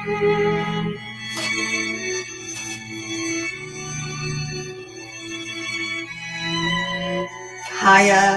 Hiya,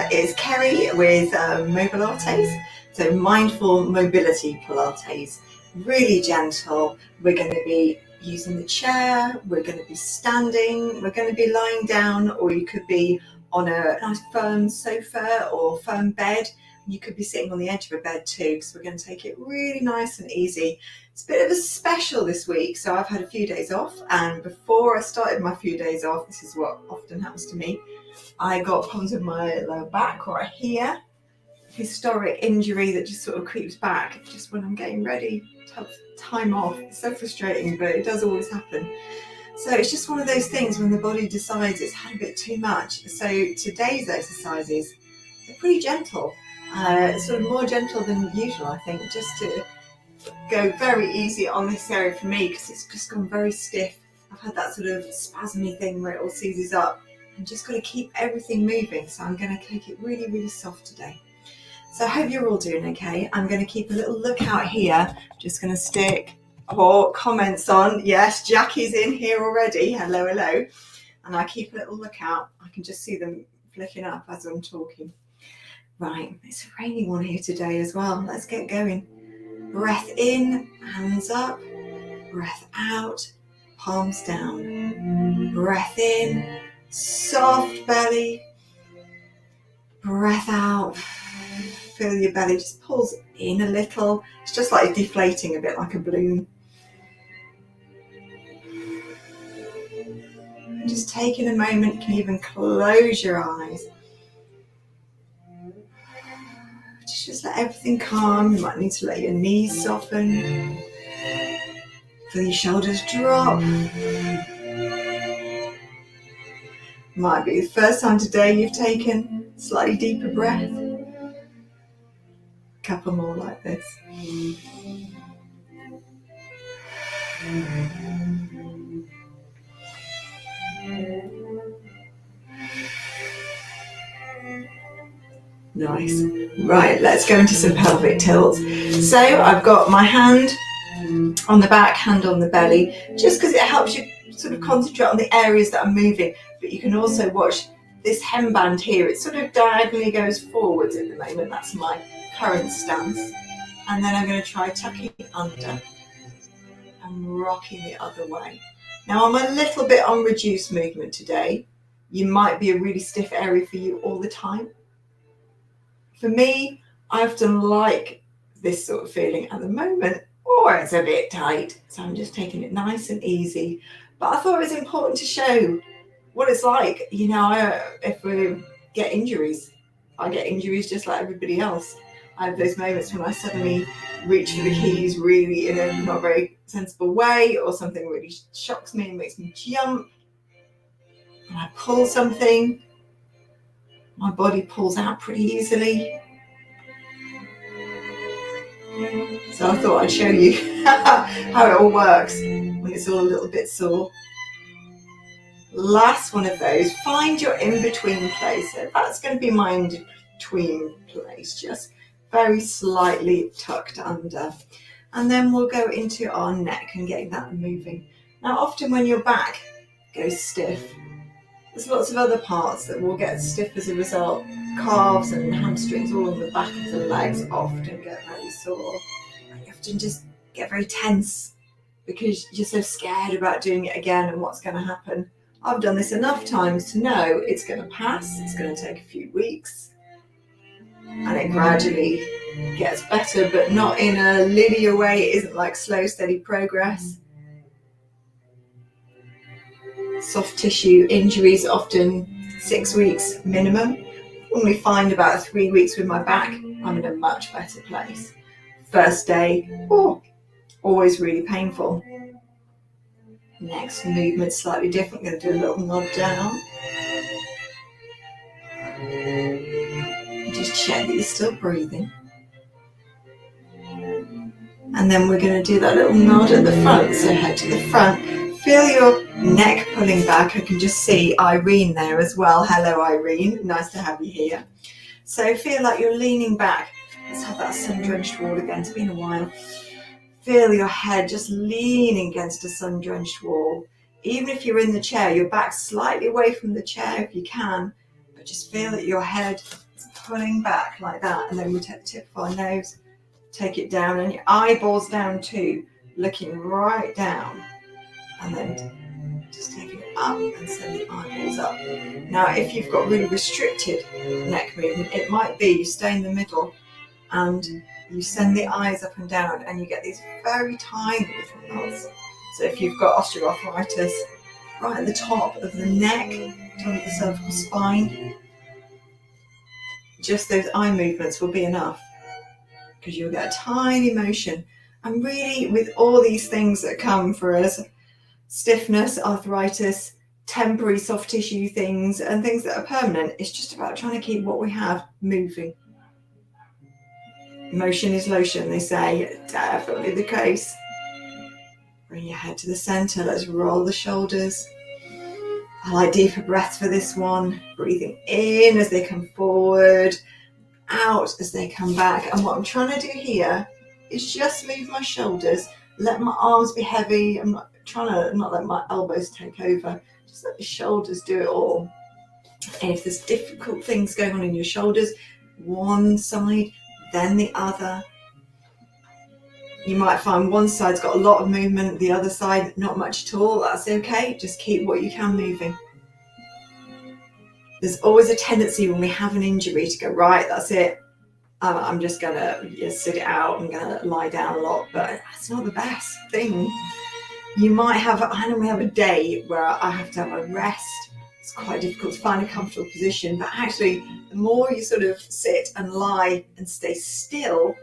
it's Kerry with Mobilates, so mindful mobility Pilates, really gentle. We're going to be using the chair, we're going to be standing, we're going to be lying down, or you could be on a nice firm sofa or firm bed. You could be sitting on the edge of a bed too, so we're going to take it really nice and easy. It's a bit of a special this week, so I've had a few days off, and before I started my few days off, this is what often happens to me, I got problems with my lower back right here, historic injury that just sort of creeps back just when I'm getting ready to have time off. It's so frustrating, but it does always happen. So it's just one of those things when the body decides it's had a bit too much. So today's exercises are pretty gentle, sort of more gentle than usual, I think, just to go very easy on this area for me because it's just gone very stiff. I've had that sort of spasmy thing where it all seizes up. I'm just got to keep everything moving, so I'm going to take it really, really soft today. So I hope you're all doing okay. I'm going to keep a little lookout here. Just going to stick comments on. Yes, Jackie's in here already. Hello, hello. And I keep a little lookout. I can just see them flicking up as I'm talking. Right, it's a rainy one here today as well. Let's get going. Breath in, hands up. Breath out, palms down. Breath in. Soft belly, breath out, feel your belly just pulls in a little. It's just like deflating a bit like a balloon. And just taking a moment, you can even close your eyes. Just let everything calm. You might need to let your knees soften. Feel your shoulders drop. Might be the first time today you've taken a slightly deeper breath. A couple more like this. Nice. Right, let's go into some pelvic tilts. So I've got my hand on the back, hand on the belly, just because it helps you sort of concentrate on the areas that are moving. But you can also watch this hemband here. It sort of diagonally goes forwards at the moment. That's my current stance. And then I'm going to try tucking it under and rocking the other way. Now I'm a little bit on reduced movement today. You might be a really stiff area for you all the time. For me, I often like this sort of feeling at the moment, or it's a bit tight. So I'm just taking it nice and easy. But I thought it was important to show what it's like. You know, if we get injuries, I get injuries just like everybody else. I have those moments when I suddenly reach for the keys really in a not very sensible way, or something really shocks me and makes me jump. And I pull something, my body pulls out pretty easily. So I thought I'd show you how it all works when it's all a little bit sore. Last one of those, find your in-between place. So that's going to be my in-between place, just very slightly tucked under. And then we'll go into our neck and getting that moving. Now often when your back goes stiff, there's lots of other parts that will get stiff as a result. Calves and hamstrings, all on the back of the legs often get very sore. And you often just get very tense because you're so scared about doing it again and what's going to happen. I've done this enough times to know it's going to pass. It's going to take a few weeks. And it gradually gets better, but not in a linear way. It isn't like slow, steady progress. Soft tissue injuries, often 6 weeks minimum. When we find about 3 weeks with my back, I'm in a much better place. First day, always really painful. Next movement, slightly different. I'm going to do a little nod down. Just check that you're still breathing. And then we're going to do that little nod at the front. So head to the front. Feel your neck pulling back. I can just see Irene there as well. Hello, Irene. Nice to have you here. So feel like you're leaning back. Let's have that sun-drenched wall again. It's been a while. feel your head just leaning against a sun-drenched wall. Even if you're in the chair, your back slightly away from the chair if you can, but just feel that your head is pulling back like that. And then we take the tip of our nose, take it down, and your eyeballs down too, looking right down. And then just taking it up and send the eyeballs up. Now, if you've got really restricted neck movement, it might be you stay in the middle and you send the eyes up and down, and you get these very tiny little nods. So if you've got osteoarthritis right at the top of the neck, top of the cervical spine, just those eye movements will be enough, because you'll get a tiny motion. And really, with all these things that come for us, stiffness, arthritis, temporary soft tissue things, and things that are permanent, it's just about trying to keep what we have moving. Motion is lotion, they say. Definitely the case. Bring your head to the center. Let's roll the shoulders. I like deeper breaths for this one. Breathing in as they come forward, out as they come back. And what I'm trying to do here is just move my shoulders. Let my arms be heavy. I'm not trying to not let my elbows take over. Just let the shoulders do it all. And if there's difficult things going on in your shoulders, one side, then the other. You might find one side's got a lot of movement, the other side not much at all. That's okay. Just keep what you can moving. There's always a tendency when we have an injury to go, right, that's it. I'm just going to sit it out. I'm going to lie down a lot. But that's not the best thing. You might have, I normally have a day where I have to have a rest. It's quite difficult to find a comfortable position. But actually, the more you sort of sit and lie and stay still,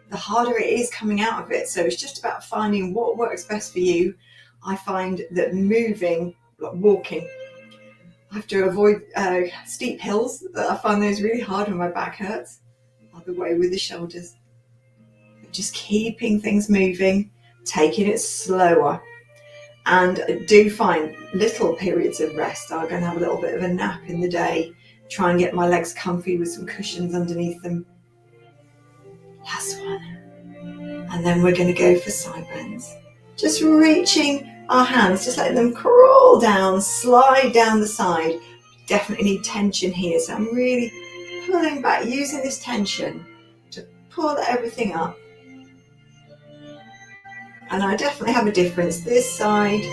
the harder it is coming out of it. So it's just about finding what works best for you. I find that moving, like walking, I have to avoid steep hills. I find those really hard when my back hurts. Other way with the shoulders. Just keeping things moving, taking it slower. And do find little periods of rest. I'm going to have a little bit of a nap in the day. Try and get my legs comfy with some cushions underneath them. Last one. And then we're going to go for side bends. Just reaching our hands, just letting them crawl down, slide down the side. Definitely need tension here. So I'm really pulling back, using this tension to pull everything up. And I definitely have a difference. This side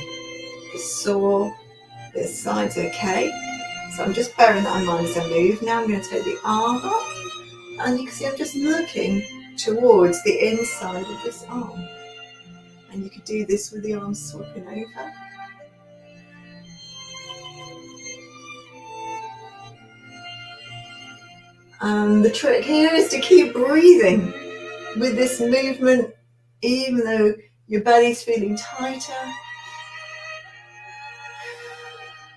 is sore, this side's okay. So I'm just bearing that in mind as I move. Now I'm going to take the arm up, and you can see I'm just looking towards the inside of this arm. And you could do this with the arms swapping over. And the trick here is to keep breathing with this movement, even though your belly's feeling tighter.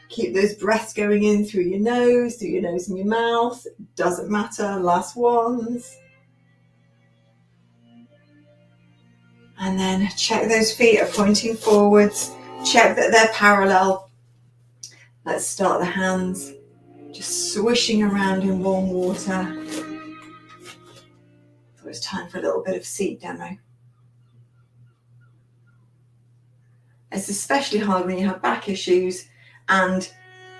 Keep those breaths going in through your nose and your mouth. Doesn't matter, last ones. And then check those feet are pointing forwards. Check that they're parallel. Let's start the hands. Just swishing around in warm water. So it's time for a little bit of seat demo. It's especially hard when you have back issues and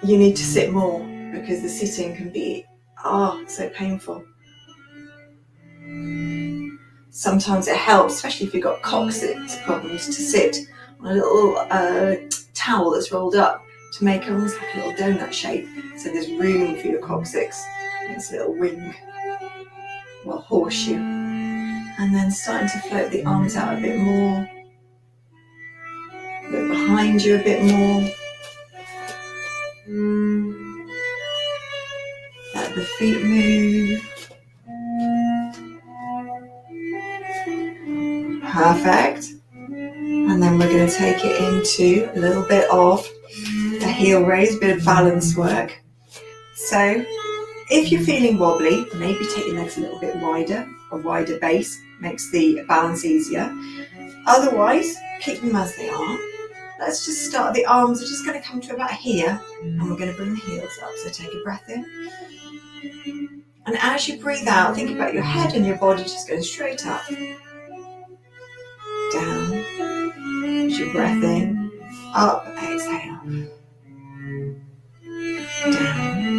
you need to sit more, because the sitting can be so painful. Sometimes it helps, especially if you've got coccyx problems, to sit on a little towel that's rolled up to make almost like a little donut shape, so there's room for your coccyx. It's a little wing, well, horseshoe. And then starting to float the arms out a bit more. Look behind you a bit more. Let the feet move. Perfect. And then we're going to take it into a little bit of a heel raise, a bit of balance work. So if you're feeling wobbly, maybe take your legs a little bit wider. A wider base makes the balance easier. Otherwise, keep them as they are. Let's just start. The arms are just going to come to about here, and we're going to bring the heels up. So take a breath in. And as you breathe out, think about your head and your body just going straight up. breath in, up, exhale, down,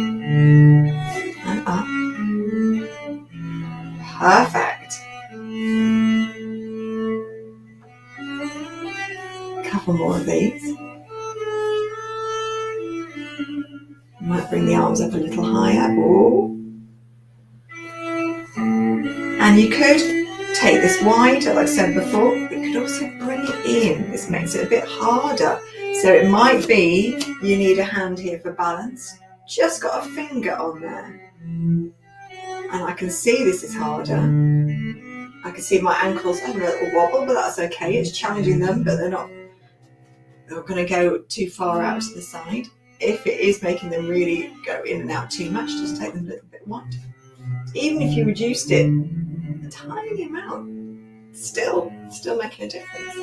and up. Perfect. Couple more of these. You might bring the arms up a little higher. Ooh. And you could take this wide, like I said before. You could also bring it in. This makes it a bit harder. So it might be you need a hand here for balance. Just got a finger on there. And I can see this is harder. I can see my ankles having a little wobble, but that's okay. It's challenging them, but they're not going to go too far out to the side. If it is making them really go in and out too much, just take them a little bit wide. Even if you reduced it a tiny amount, still making a difference.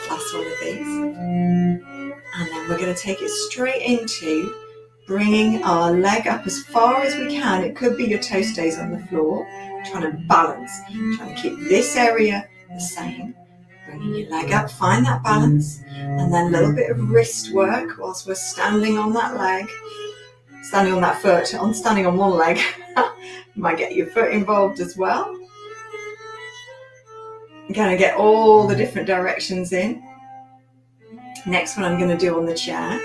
Last one of these. And then we're going to take it straight into bringing our leg up as far as we can. It could be your toe stays on the floor, trying to balance, trying to keep this area the same. Bringing your leg up, find that balance, and then a little bit of wrist work whilst we're standing on that leg, standing on that foot, standing on one leg. You might get your foot involved as well. You're going to get all the different directions in. Next one I'm going to do on the chair.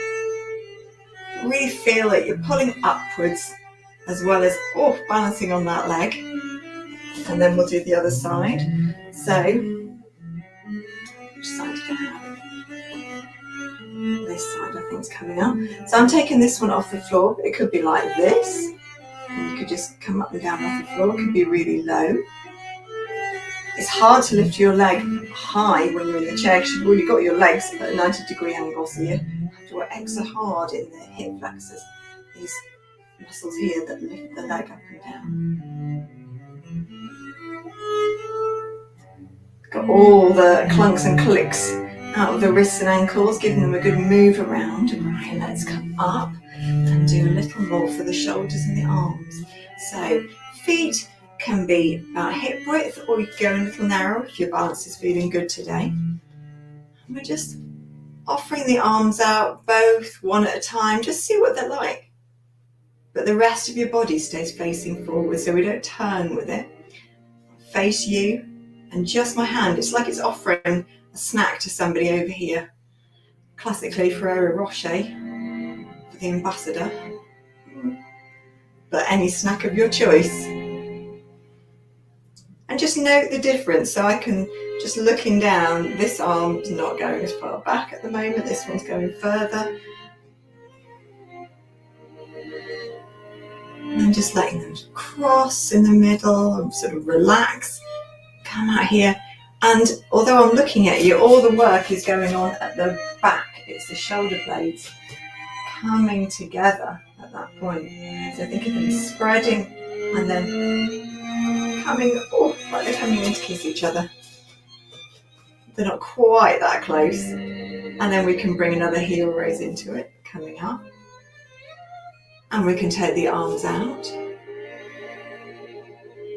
Really feel it, you're pulling upwards as well as balancing on that leg. And then we'll do the other side. So, which side do I have? This side I think is coming up. So I'm taking this one off the floor, but it could be like this. And you could just come up and down off the floor. It could be really low. It's hard to lift your leg high when you're in the chair because you've already got your legs at a 90-degree angle, so you have to work extra hard in the hip flexors, these muscles here that lift the leg up and down. Got all the clunks and clicks out of the wrists and ankles, giving them a good move around. Right, let's come up and do a little more for the shoulders and the arms. So feet can be about hip width, or you can go a little narrow if your balance is feeling good today. And we're just offering the arms out, both one at a time, just see what they're like. But the rest of your body stays facing forward, so we don't turn with it. Face you, and just my hand, it's like it's offering a snack to somebody over here. Classically Ferrero Rocher for the ambassador, but any snack of your choice. And just note the difference. So I can, just looking down, this arm's not going as far back at the moment, this one's going further. And just letting them cross in the middle and sort of relax. Come out here. And although I'm looking at you, all the work is going on at the back. It's the shoulder blades coming together at that point. So think of them spreading and then coming, like they're coming in to kiss each other. They're not quite that close. And then we can bring another heel raise into it, coming up. And we can take the arms out.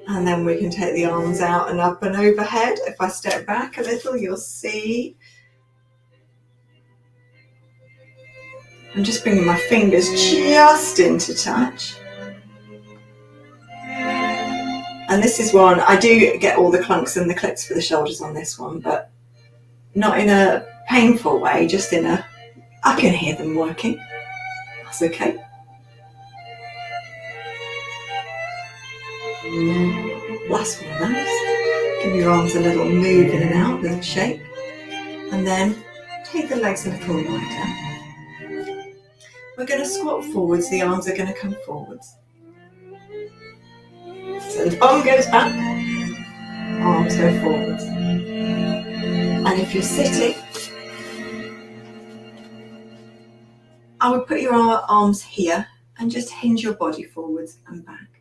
And then we can take the arms out and up and overhead. If I step back a little, you'll see. I'm just bringing my fingers just into touch. And this is one, I do get all the clunks and the clicks for the shoulders on this one, but not in a painful way, just in a, I can hear them working. That's okay. Last one of those. Give your arms a little move in and out, a little shake. And then take the legs a little wider. We're going to squat forwards, the arms are going to come forwards. So the bum goes back, arms go forwards. And if you're sitting, I would put your arms here and just hinge your body forwards and back.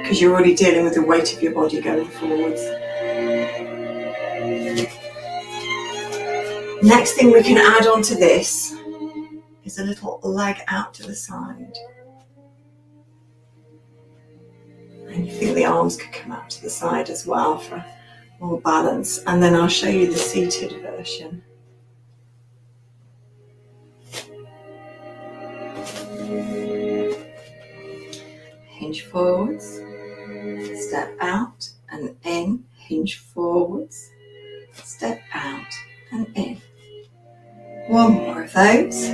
Because you're already dealing with the weight of your body going forwards. Next thing we can add on to this is a little leg out to the side. And you think the arms could come out to the side as well for more balance. And then I'll show you the seated version. Hinge forwards, step out and in, hinge forwards, step out and in. One more of those.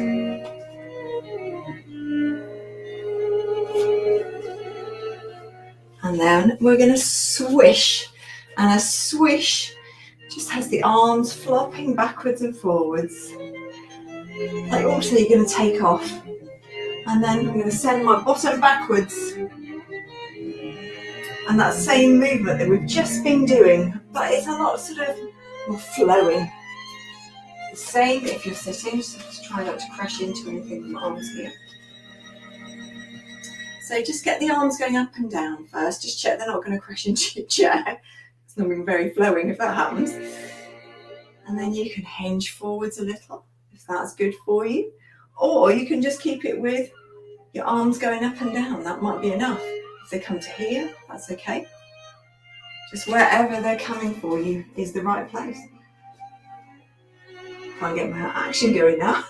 And then we're going to swish, and a swish just has the arms flopping backwards and forwards. Like also you're going to take off, and then I'm going to send my bottom backwards. And that same movement that we've just been doing, but it's a lot sort of more flowing. The same if you're sitting, just try not to crash into anything with my arms here. So just get the arms going up and down first. Just check they're not going to crash into your chair. It's not being very flowing if that happens. And then you can hinge forwards a little if that's good for you. Or you can just keep it with your arms going up and down. That might be enough. If they come to here, that's okay. Just wherever they're coming for you is the right place. Can't get my action going now.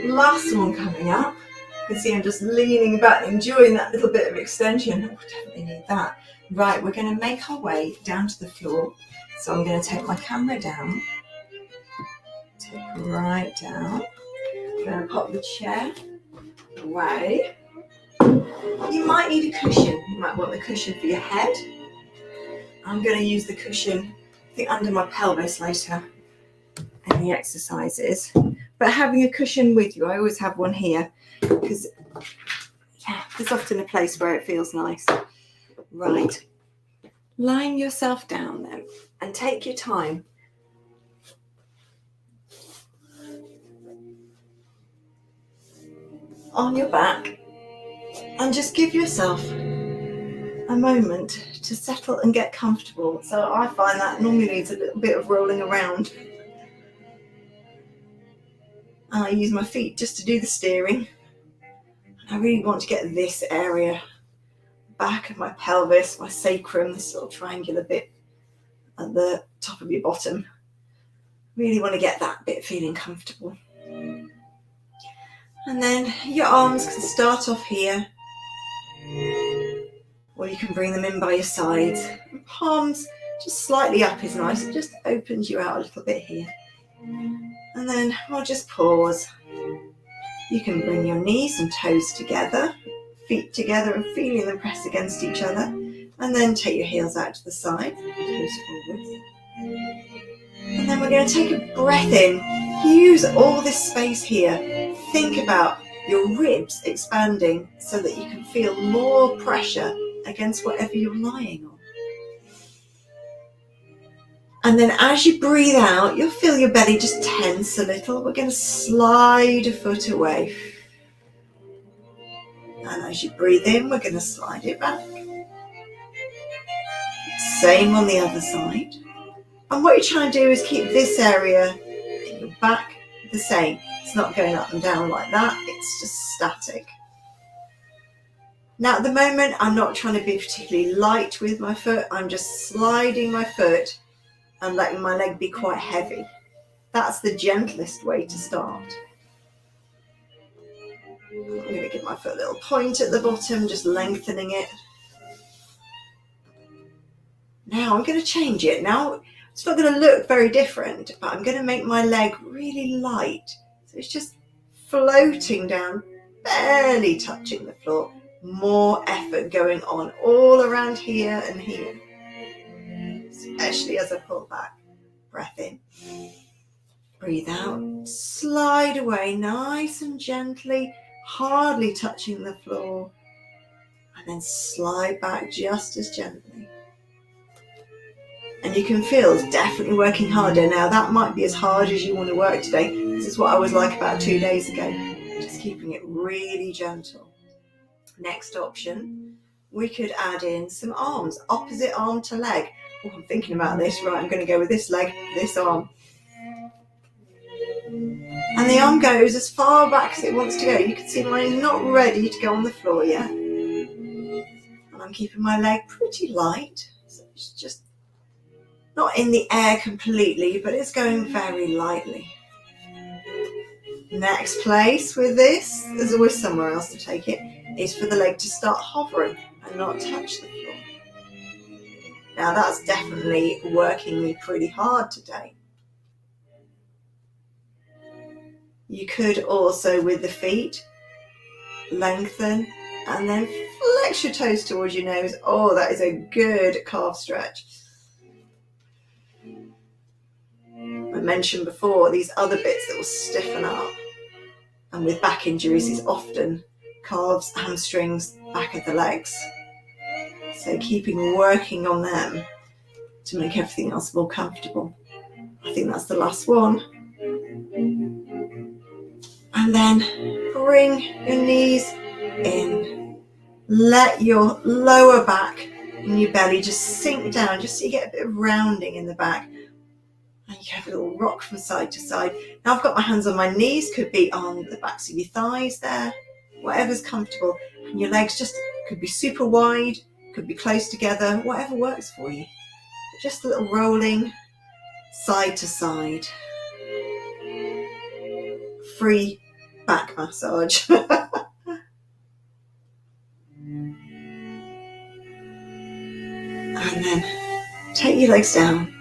Last one coming up. You can see I'm just leaning back, enjoying that little bit of extension. Oh, definitely need that. Right, we're going to make our way down to the floor. So I'm going to take my camera down. Take right down. I'm going to pop the chair away. You might need a cushion. You might want the cushion for your head. I'm going to use the cushion, I think, under my pelvis later in the exercises. But having a cushion with you, I always have one here because there's often a place where it feels nice. Right. Line yourself down then and take your time. On your back, and just give yourself a moment to settle and get comfortable. So I find that normally needs a little bit of rolling around. I use my feet just to do the steering. I really want to get this area, back of my pelvis, my sacrum, this little triangular bit at the top of your bottom. Really want to get that bit feeling comfortable. And then your arms can start off here, or you can bring them in by your sides. Palms just slightly up is nice. It just opens you out a little bit here. And then we'll just pause. You can bring your knees and toes together, feet together and feeling them press against each other. And then take your heels out to the side, toes forwards. And then we're going to take a breath in. Use all this space here. Think about your ribs expanding so that you can feel more pressure against whatever you're lying on. And then as you breathe out, you'll feel your belly just tense a little. We're going to slide a foot away. And as you breathe in, we're going to slide it back. Same on the other side. And what you're trying to do is keep this area in your back the same. It's not going up and down like that. It's just static. Now at the moment, I'm not trying to be particularly light with my foot. I'm just sliding my foot and letting my leg be quite heavy. That's the gentlest way to start. I'm going to give my foot a little point at the bottom, just lengthening it. Now I'm going to change it. Now it's not going to look very different, but I'm going to make my leg really light. So it's just floating down, barely touching the floor. More effort going on all around here and here. Especially as I pull back. Breath in. Breathe out. Slide away nice and gently, hardly touching the floor. And then slide back just as gently. And you can feel it's definitely working harder. Now that might be as hard as you want to work today. This is what I was like about 2 days ago. Just keeping it really gentle. Next option, we could add in some arms. Opposite arm to leg. Oh, I'm thinking about this. Right, I'm going to go with this leg, this arm. And the arm goes as far back as it wants to go. You can see mine is not ready to go on the floor yet. I'm keeping my leg pretty light. So it's just not in the air completely, but it's going very lightly. Next place with this, there's always somewhere else to take it, is for the leg to start hovering and not touch the floor. Now that's definitely working me pretty hard today. You could also, with the feet, lengthen and then flex your toes towards your nose. Oh, that is a good calf stretch. I mentioned before, these other bits that will stiffen up. And with back injuries, it's often calves, hamstrings, back of the legs. So working on them to make everything else more comfortable. I think that's the last one. And then bring your knees in. Let your lower back and your belly just sink down, just so you get a bit of rounding in the back. And you can have a little rock from side to side. Now I've got my hands on my knees, could be on the backs of your thighs there, whatever's comfortable. And your legs just could be super wide, could be close together, whatever works for you. But just a little rolling side to side. Free back massage. And then take your legs down.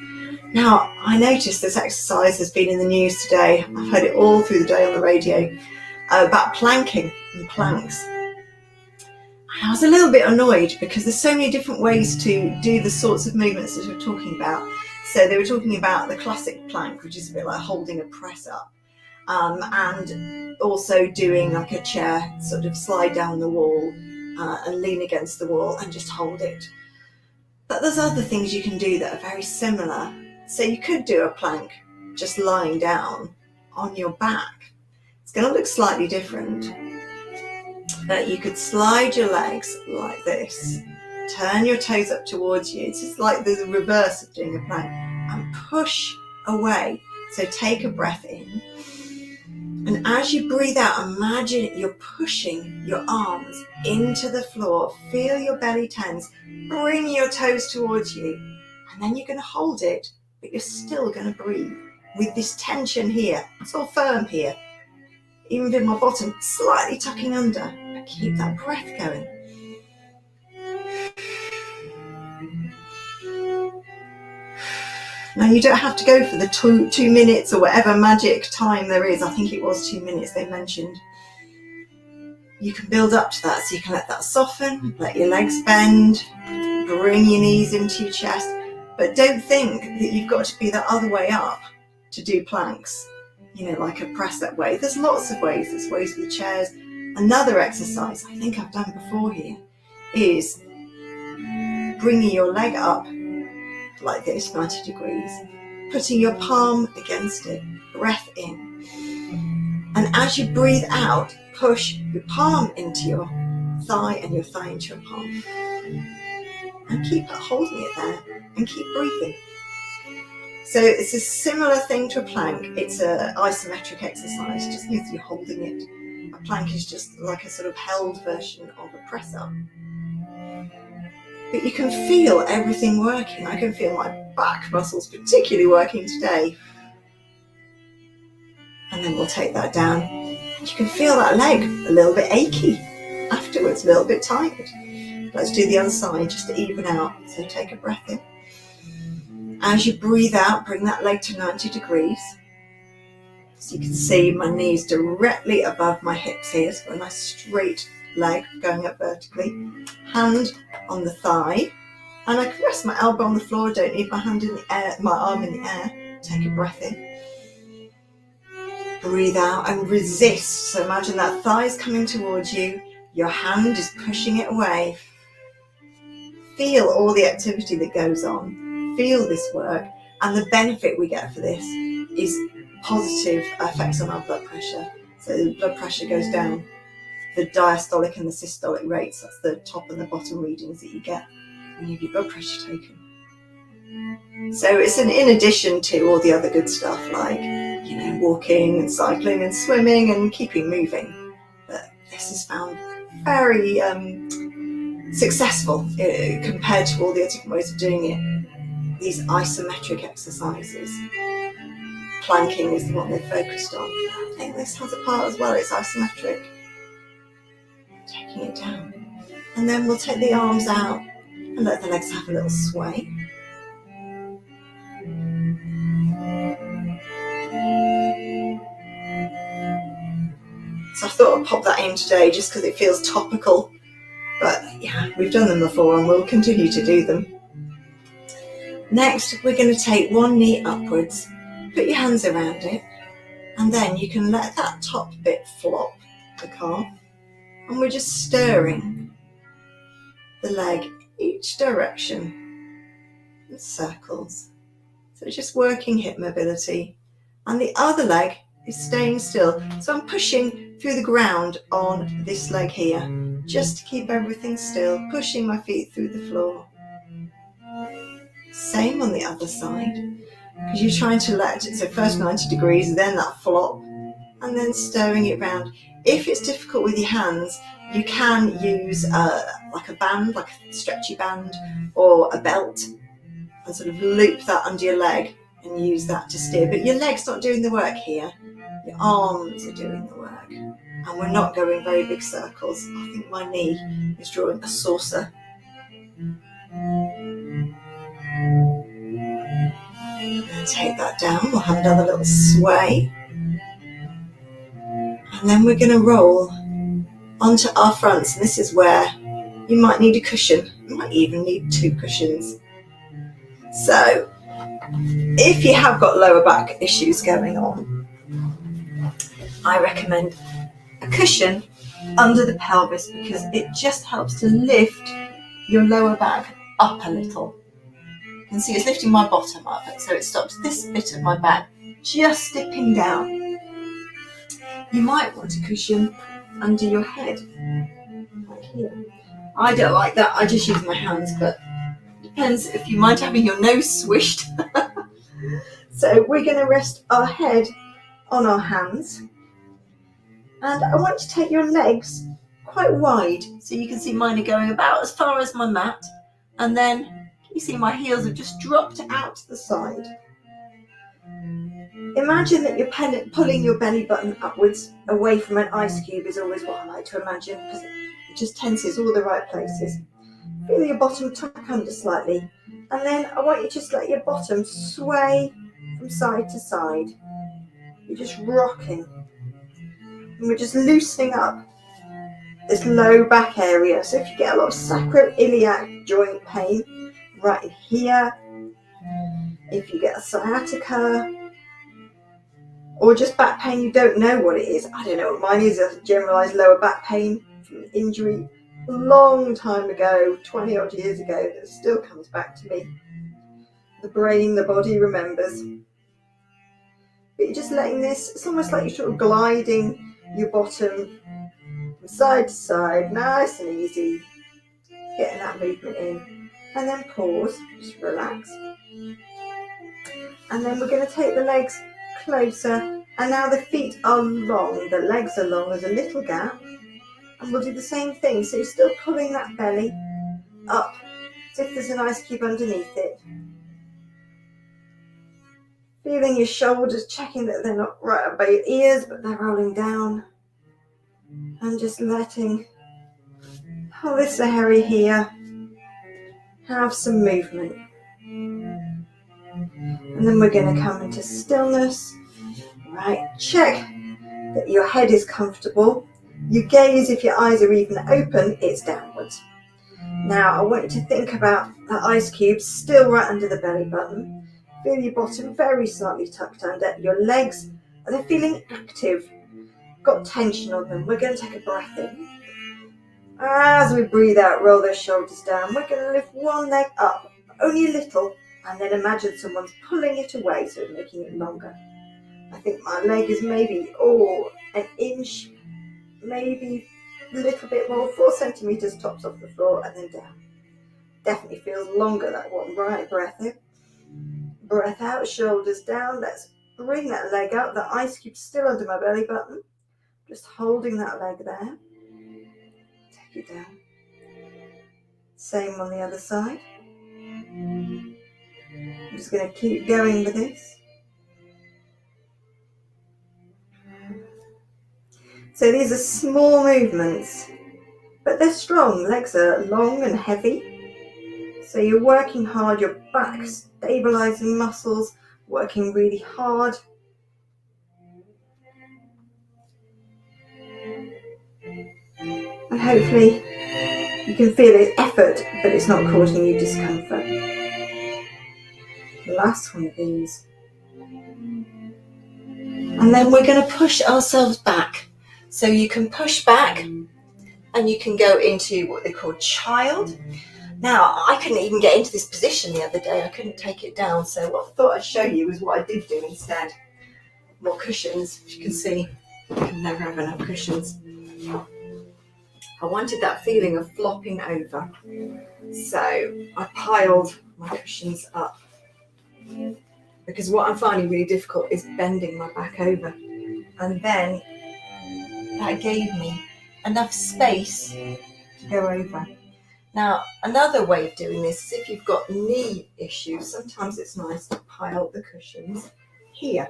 Now, I noticed this exercise has been in the news today. I've heard it all through the day on the radio about planking and planks. I was a little bit annoyed because there's so many different ways to do the sorts of movements that we're talking about. So they were talking about the classic plank, which is a bit like holding a press up, and also doing like a chair, sort of slide down the wall and lean against the wall and just hold it. But there's other things you can do that are very similar. So you could do a plank just lying down on your back. It's going to look slightly different. But you could slide your legs like this, turn your toes up towards you. It's just like the reverse of doing a plank, and push away. So take a breath in. And as you breathe out, imagine you're pushing your arms into the floor. Feel your belly tense. Bring your toes towards you. And then you're going to hold it, but you're still going to breathe with this tension here. It's all firm here. Even with my bottom slightly tucking under. But keep that breath going. Now you don't have to go for the 2 minutes or whatever magic time there is. I think it was 2 minutes they mentioned. You can build up to that, so you can let that soften, let your legs bend, bring your knees into your chest. But don't think that you've got to be the other way up to do planks, like a press up way. There's lots of ways. There's ways with chairs. Another exercise I think I've done before here is bringing your leg up like this, 90 degrees, putting your palm against it, breath in. And as you breathe out, push your palm into your thigh and your thigh into your palm. And keep holding it there and keep breathing. So it's a similar thing to a plank. It's an isometric exercise, just means you're holding it. A plank is just like a sort of held version of a press up. But you can feel everything working. I can feel my back muscles particularly working today. And then we'll take that down. And you can feel that leg a little bit achy afterwards, a little bit tired. Let's do the other side just to even out. So take a breath in. As you breathe out, bring that leg to 90 degrees. So you can see my knees directly above my hips here. So a nice straight leg going up vertically. Hand on the thigh. And I can rest my elbow on the floor. Don't need my hand in the air, my arm in the air. Take a breath in. Breathe out and resist. So imagine that thigh is coming towards you. Your hand is pushing it away. Feel all the activity that goes on. Feel this work. And the benefit we get for this is positive effects on our blood pressure. So the blood pressure goes down. The diastolic and the systolic rates, that's the top and the bottom readings that you get when you have your blood pressure taken. So it's in addition to all the other good stuff like, walking and cycling and swimming and keeping moving. But this is found very successful compared to all the other different ways of doing it. These isometric exercises. Planking is the one they focused on. I think this has a part as well, it's isometric. Taking it down. And then we'll take the arms out and let the legs have a little sway. So I thought I'd pop that in today just because it feels topical. But yeah, we've done them before and we'll continue to do them. Next, we're going to take one knee upwards, put your hands around it, and then you can let that top bit flop, the calf, and we're just stirring the leg each direction in circles. So it's just working hip mobility. And the other leg is staying still. So I'm pushing through the ground on this leg here, just to keep everything still, pushing my feet through the floor. Same on the other side, because you're trying to let it, so first 90 degrees, then that flop, and then stirring it round. If it's difficult with your hands, you can use like a band, like a stretchy band or a belt, and sort of loop that under your leg and use that to steer. But your leg's not doing the work here, your arms are doing the work. And we're not going very big circles. I think my knee is drawing a saucer. And take that down, we'll have another little sway. And then we're going to roll onto our fronts. And this is where you might need a cushion. You might even need 2 cushions. So if you have got lower back issues going on, I recommend a cushion under the pelvis because it just helps to lift your lower back up a little. You can see it's lifting my bottom up, so it stops this bit of my back just dipping down. You might want a cushion under your head, like here. I don't like that, I just use my hands, but depends if you mind having your nose swished. So we're going to rest our head on our hands, and I want you to take your legs quite wide, so you can see mine are going about as far as my mat, and then you see my heels have just dropped out to the side. Imagine that you're pulling your belly button upwards away from an ice cube is always what I like to imagine, because it just tenses all the right places. Feel your bottom tuck under slightly, and then I want you to just let your bottom sway from side to side. You're just rocking, and we're just loosening up this low back area. So if you get a lot of sacroiliac joint pain right in here, if you get a sciatica, or just back pain, you don't know what it is. I don't know what mine is, a generalised lower back pain from an injury a long time ago, 20 odd years ago, that still comes back to me. The brain, the body remembers. But you're just letting this, it's almost like you're sort of gliding your bottom from side to side, nice and easy, getting that movement in. And then pause, just relax. And then we're going to take the legs closer, and now the feet are long, the legs are long, there's a little gap, and we'll do the same thing. So you're still pulling that belly up as if there's an ice cube underneath it, feeling your shoulders, checking that they're not right up by your ears but they're rolling down, and just letting this area here have some movement. And then we're going to come into stillness. Right, check that your head is comfortable. Your gaze, if your eyes are even open, it's downwards. Now I want you to think about that ice cube still right under the belly button. Feel your bottom very slightly tucked under. Your legs, they're feeling active, got tension on them. We're going to take a breath in. As we breathe out, roll those shoulders down. We're going to lift one leg up, only a little, and then imagine someone's pulling it away, so making it longer. I think my leg is maybe, an inch, maybe a little bit more, 4 centimetres tops off the floor, and then down. Definitely feels longer, that one. Right, breath in, breath out, shoulders down. Let's bring that leg up. The ice cube's still under my belly button. Just holding that leg there. Take it down. Same on the other side. I'm just going to keep going with this. So these are small movements, but they're strong. Legs are long and heavy. So you're working hard, your back stabilizing muscles, working really hard. And hopefully you can feel the effort, but it's not causing you discomfort. Last one of these. And then we're going to push ourselves back. So you can push back and you can go into what they call child. Now, I couldn't even get into this position the other day. I couldn't take it down. So what I thought I'd show you is what I did do instead. More cushions. As you can see, I can never have enough cushions. I wanted that feeling of flopping over. So I piled my cushions up. Because what I'm finding really difficult is bending my back over. And then that gave me enough space to go over. Now, another way of doing this is if you've got knee issues, sometimes it's nice to pile the cushions here.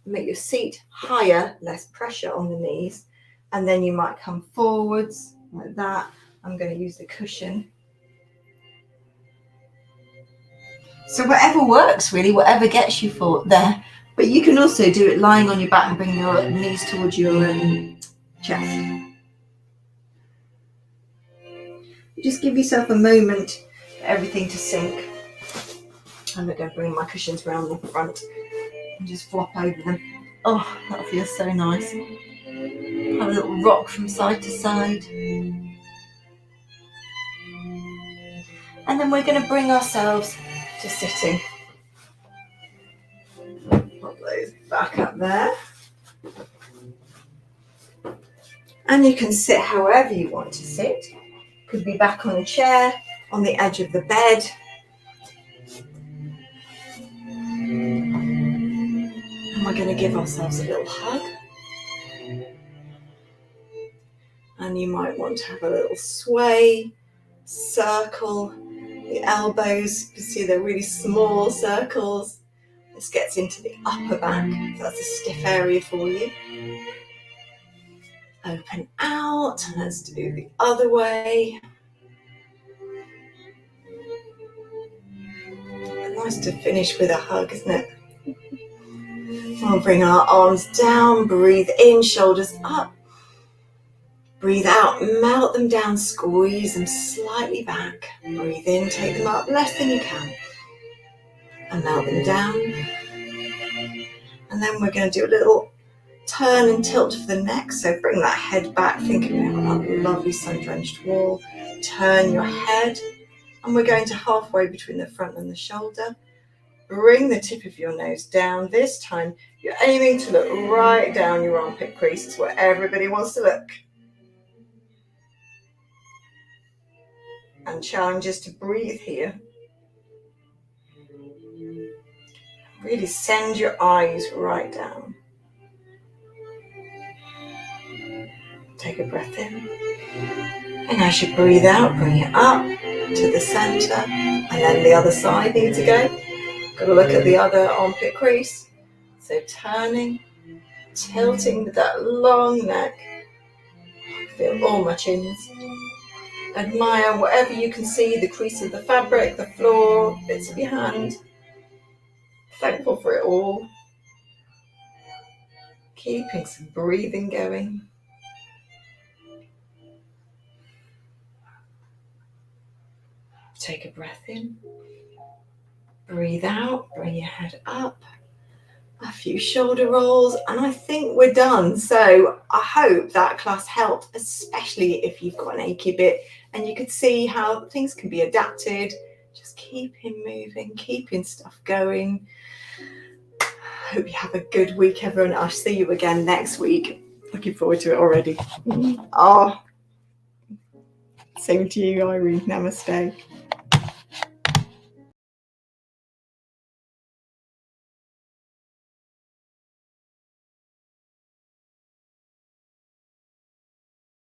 Make your seat higher, less pressure on the knees, and then you might come forwards like that. I'm going to use the cushion. So whatever works really, whatever gets you there. But you can also do it lying on your back and bring your knees towards your chest. Just give yourself a moment for everything to sink. I'm going to bring my cushions around the front and just flop over them. Oh, that feels so nice. Have a little rock from side to side. And then we're going to bring ourselves to sitting. Pop those back up there. And you can sit however you want to sit. Could be back on a chair, on the edge of the bed. And we're going to give ourselves a little hug. And you might want to have a little sway, circle the elbows. You can see they're really small circles. This gets into the upper back. So that's a stiff area for you. Open out. Let's do the other way. Nice to finish with a hug, isn't it? We'll bring our arms down, breathe in, shoulders up. Breathe out, melt them down, squeeze them slightly back. Breathe in, take them up less than you can. And melt them down. And then we're going to do a little turn and tilt for the neck. So bring that head back, thinking about that lovely sun-drenched wall. Turn your head. And we're going to halfway between the front and the shoulder. Bring the tip of your nose down. This time, you're aiming to look right down your armpit crease. It's where everybody wants to look. And challenge is to breathe here. Really send your eyes right down. Take a breath in. And as you breathe out, bring it up to the center. And then the other side needs to go. Got to look at the other armpit crease. So turning, tilting with that long neck. Feel all my chins. Admire whatever you can see, the crease of the fabric, the floor, bits of your hand. Thankful for it all. Keeping some breathing going. Take a breath in. Breathe out, bring your head up. A few shoulder rolls, and I think we're done. So I hope that class helped, especially if you've got an achy bit and you could see how things can be adapted. Just keeping moving, keeping stuff going. Hope you have a good week, everyone. I'll see you again next week. Looking forward to it already. Oh, same to you, Irene. Namaste.